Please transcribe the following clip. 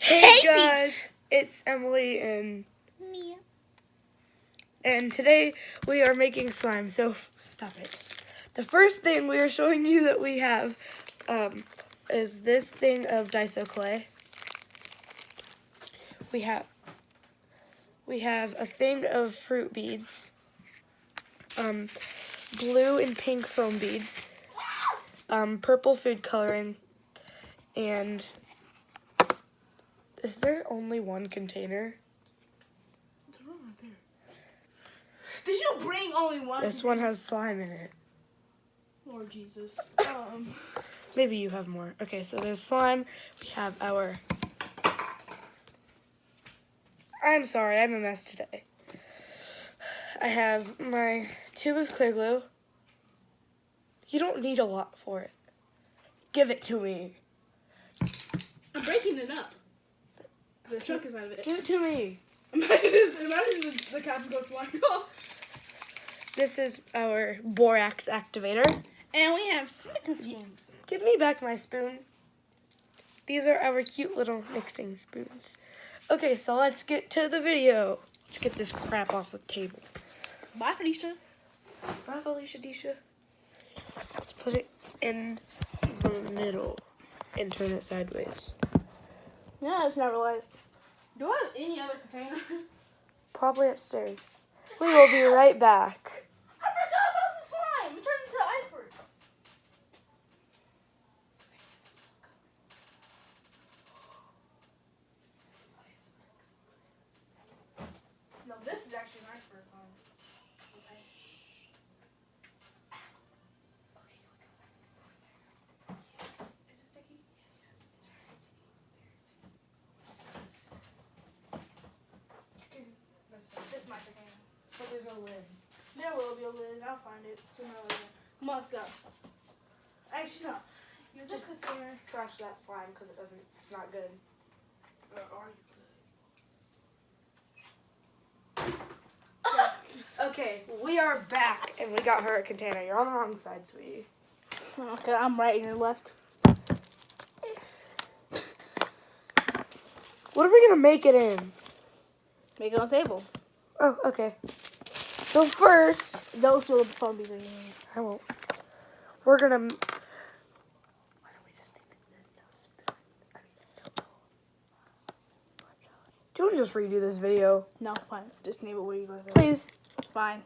Hey guys, peeps. it's Emily and Mia. today we are making slime. So stop it. The first thing we are showing you that we have is this thing of Daiso clay. We have a thing of fruit beads, blue and pink foam beads, purple food coloring, and is there only one container? Did you bring only one? This one has slime in it. Lord Jesus. Maybe you have more. Okay, so there's slime. We have our... I'm sorry, I'm a mess today. I have my tube of clear glue. You don't need a lot for it. Give it to me. I'm breaking it up. The chunk is out of it. Give it to me. Imagine the cap goes flying off. This is our borax activator. And we have mixing spoons. Give me back my spoon. These are our cute little mixing spoons. Okay, so let's get to the video. Let's get this crap off the table. Bye, Felicia. Bye, Felicia Disha. Let's put it in the middle and turn it sideways. Yeah, it's not realized. Do I have any other container? Probably upstairs. We will be right back. I forgot about the slime. It turned into an iceberg. No, this is actually an iceberg. Okay. Is it sticky? Yes. This is my container. But there's no lid. There will be a lid. I'll find it sooner or later. Come on, let's go. Actually, no. Use this container. Trash that slime because it's not good. Okay, we are back and we got her a container. You're on the wrong side, sweetie. Okay, I'm right and you're left. What are we gonna make it in? Make it on the table. Oh, okay. So first, Don't fill the phone because you need. I won't. We're gonna. Why don't we just name it No Spoon? Do you want to just redo this video, No, fine. Just name it where you're going to say. please? Fine.